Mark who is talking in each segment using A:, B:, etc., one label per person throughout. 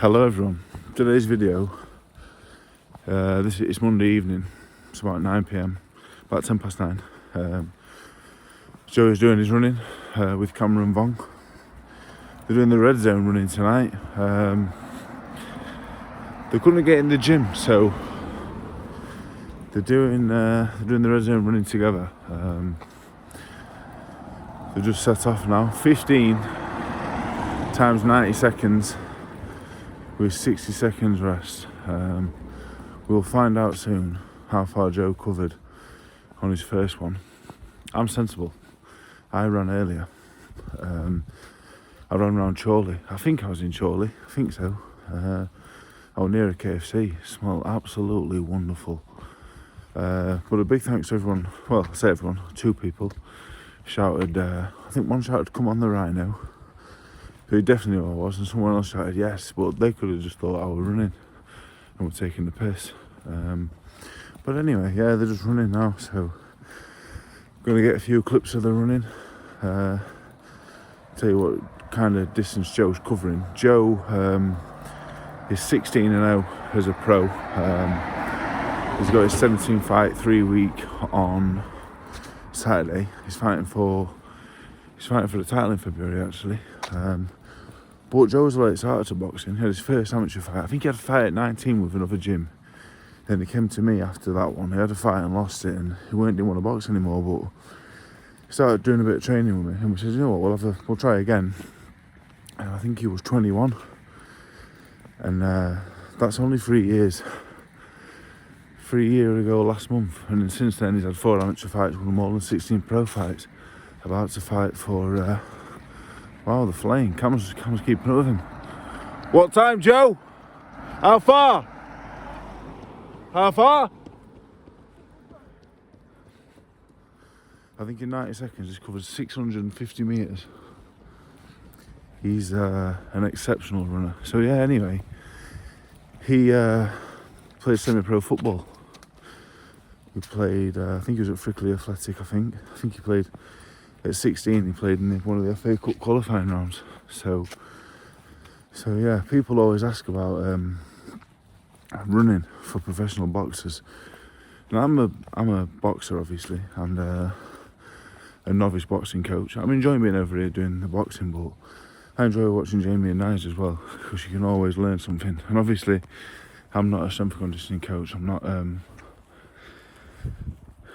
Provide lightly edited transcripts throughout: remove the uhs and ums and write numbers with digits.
A: Hello everyone, today's video, it's Monday evening, it's about 9 p.m, about 10 past 9. Joe is doing his running with Cameron Vong. They're doing the red zone running tonight. They couldn't get in the gym, so they're doing the red zone running together. They've just set off now, 15 times 90 seconds. With 60 seconds rest. We'll find out soon how far Joe covered on his first one. I'm sensible. I ran earlier. I ran around Chorley. I think I was in Chorley. I think so. I was near a KFC. Smelled absolutely wonderful. But a big thanks to everyone. Well, I say everyone. 2 people shouted. I think one shouted, "Come on the Rhino." Who definitely knew I was, and someone else shouted yes, but they could have just thought I was running and were taking the piss. But anyway, yeah, they're just running now, so I'm going to get a few clips of the running. Tell you what kind of distance Joe's covering. Joe is 16-0 as a pro. He's got his 17 fight 3 week on Saturday. He's fighting for the title in February, actually. But Joe was a late starter to boxing. He had his first amateur fight. I think he had a fight at 19 with another gym. Then he came to me after that one. He had a fight and lost it, and he didn't want to box anymore. But he started doing a bit of training with me, and we said, you know what, we'll try again. And I think he was 21, and that's only 3 years. 3 years ago last month, and then since then he's had 4 amateur fights, won more than 16 pro fights. About to fight for. Wow, the flame. Cameron's keeping up with him. What time, Joe? How far? How far? I think in 90 seconds he's covered 650 metres. He's an exceptional runner. So yeah, anyway, he played semi-pro football. He played, I think he was at Frickley Athletic, I think he played at 16, he played in one of the FA Cup qualifying rounds. So yeah, people always ask about running for professional boxers. Now I'm a boxer, obviously, and a novice boxing coach. I'm enjoying being over here doing the boxing, but I enjoy watching Jamie and Nige as well, because you can always learn something. And obviously, I'm not a strength and conditioning coach. I'm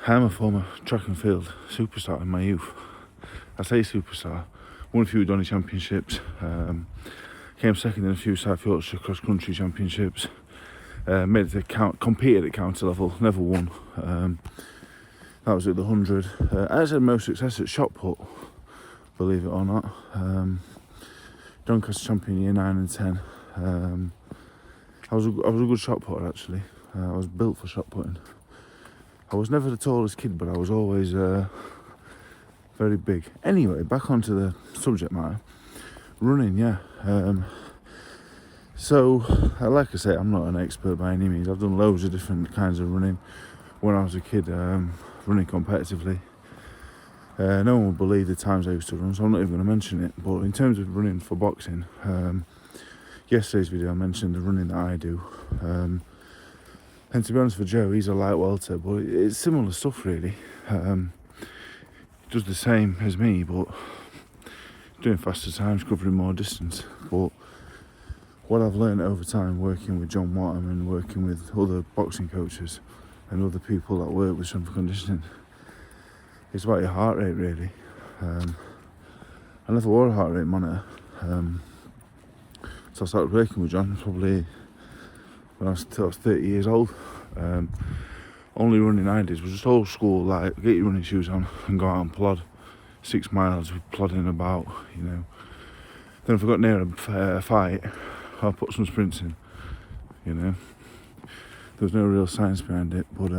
A: a former track and field superstar in my youth. I say superstar. Won a few Donny championships. Came second in a few South Yorkshire cross country championships. Competed at county level. Never won. That was at the 100. I actually had most success at shot put, believe it or not. Doncaster champion year 9 and 10. I was a good shot putter, actually. I was built for shot putting. I was never the tallest kid, but I was always very big. Anyway, back onto the subject matter. Running, yeah. So, like I say, I'm not an expert by any means. I've done loads of different kinds of running when I was a kid, running competitively. No one would believe the times I used to run, so I'm not even going to mention it. But in terms of running for boxing, yesterday's video I mentioned the running that I do. And to be honest, for Joe, he's a light welter, but it's similar stuff really. He does the same as me, but doing faster times, covering more distance. But what I've learned over time working with John Wattam and working with other boxing coaches and other people that work with strength and conditioning, it's about your heart rate really. I never wore a heart rate monitor, so I started working with John probably when I was 30 years old. Only running I did was just old school, like get your running shoes on and go out and plod 6 miles, plodding about, you know. Then if I got near a fight, I'll put some sprints in, you know. There was no real science behind it, but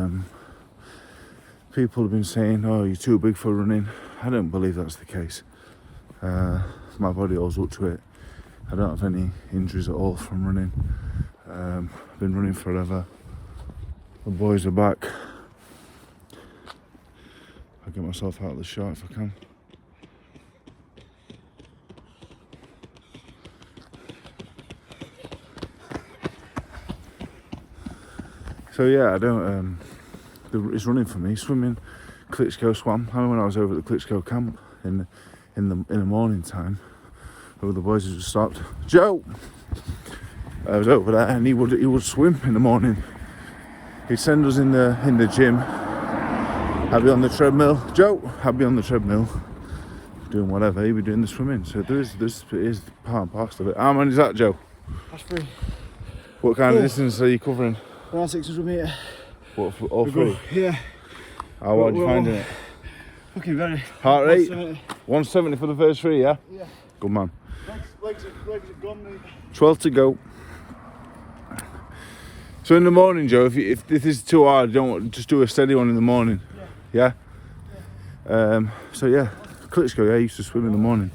A: people have been saying, oh, you're too big for running. I don't believe that's the case. My body holds up to it. I don't have any injuries at all from running. I've been running forever. The boys are back. I'll get myself out of the shot if I can. So yeah, I don't. It's running for me. Swimming, Klitschko swam. I remember when I was over at the Klitschko camp in the morning time. All the boys had just stopped. Joe, I was over there, and he would swim in the morning. He'd send us in the gym. I'd be on the treadmill. Joe, I'd be on the treadmill, doing whatever. He'd be doing the swimming. So there is part and parcel of it. How many is that, Joe?
B: That's 3.
A: What kind of distance are you covering?
B: Around 600 metres.
A: What, for all 3?
B: Yeah.
A: What are you finding it?
B: Fucking very.
A: Heart rate? 170 for the first 3, yeah?
B: Yeah.
A: Good man.
B: Legs are gone, mate.
A: 12 to go. So in the morning, Joe, if this is too hard, just do a steady one in the morning. Yeah? So yeah, Klitschko, yeah, he used to swim in the morning.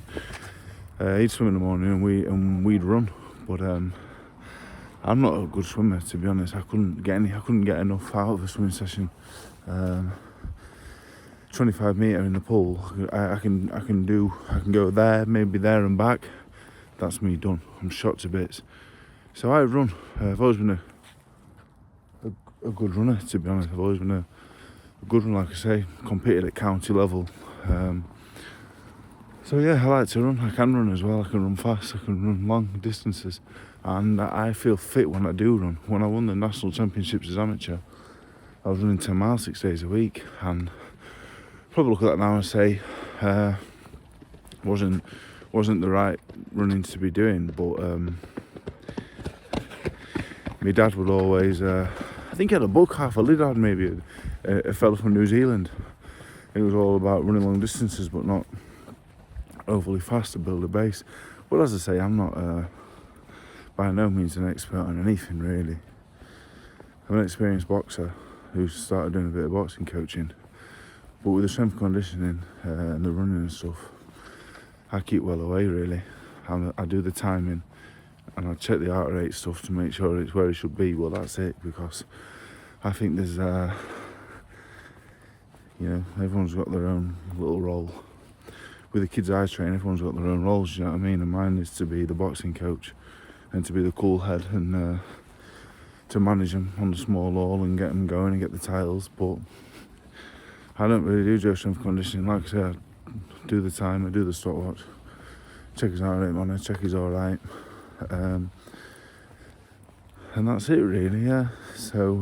A: He'd swim in the morning and we'd run. But I'm not a good swimmer, to be honest. I couldn't get enough out of a swimming session. 25 metre in the pool, I can go there, maybe there and back. That's me done. I'm shot to bits. So I run. I've always been a good runner, to be honest. I've always been a good runner, like I say. Competed at county level. So yeah, I like to run. I can run as well. I can run fast. I can run long distances, and I feel fit when I do run. When I won the national championships as amateur, I was running 10 miles 6 days a week, and probably look at that now and say wasn't the right running to be doing. But my dad would always I think he had a book, half a lid on, maybe a fella from New Zealand. It was all about running long distances but not overly fast to build a base. But as I say, I'm not by no means an expert on anything really. I'm an experienced boxer who started doing a bit of boxing coaching. But with the strength and conditioning and the running and stuff, I keep well away really. I do the timing and I check the heart rate stuff to make sure it's where it should be. Well, that's it, because I think there's, everyone's got their own little role. With the kids I train, everyone's got their own roles, you know what I mean? And mine is to be the boxing coach and to be the cool head and to manage them on the small hall and get them going and get the titles. But I don't really do Joe strength conditioning. Like I said, I do the time, I do the stopwatch, check his heart rate monitor, check he's alright. And that's it really, yeah. So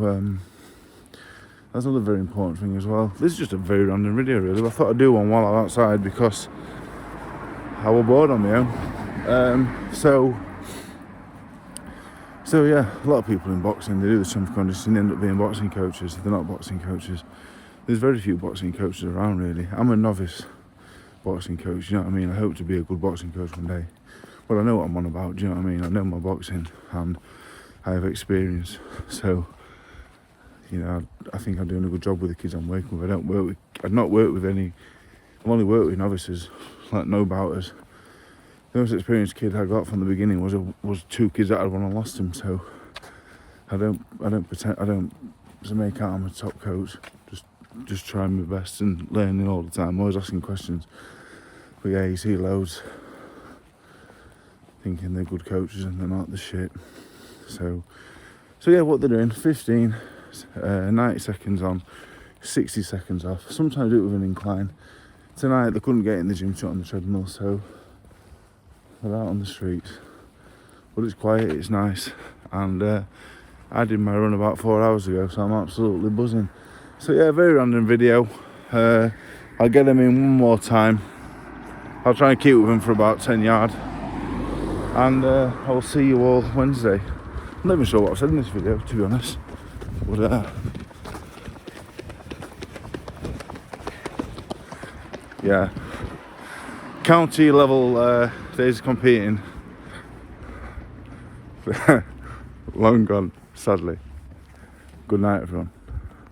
A: that's another very important thing as well. This is just a very random video really, but I thought I'd do one while I'm outside because I was bored on my own. So yeah, a lot of people in boxing, they do the strength conditioning, end up being boxing coaches. They're not boxing coaches. There's very few boxing coaches around really. I'm a novice boxing coach, you know what I mean? I hope to be a good boxing coach one day. Well, I know what I'm on about, do you know what I mean? I know my boxing and I have experience. So, you know, I think I'm doing a good job with the kids I'm working with. I've not worked with any, I've only worked with novices, like no bouters. The most experienced kid I got from the beginning was 2 kids that I'd won and lost them. So I don't pretend, I don't make out I'm a top coach. Just trying my best and learning all the time, always asking questions. But yeah, you see loads thinking they're good coaches and they're not, the shit. So yeah, what they're doing, 15, 90 seconds on, 60 seconds off. Sometimes do it with an incline. Tonight they couldn't get in the gym to on the treadmill, so they're out on the streets. But it's quiet, it's nice. And I did my run about 4 hours ago, so I'm absolutely buzzing. So yeah, very random video. I'll get them in one more time. I'll try and keep with them for about 10 yards. And I will see you all Wednesday. I'm not even sure what I've said in this video, to be honest. But yeah. County level days competing. Long gone, sadly. Good night, everyone.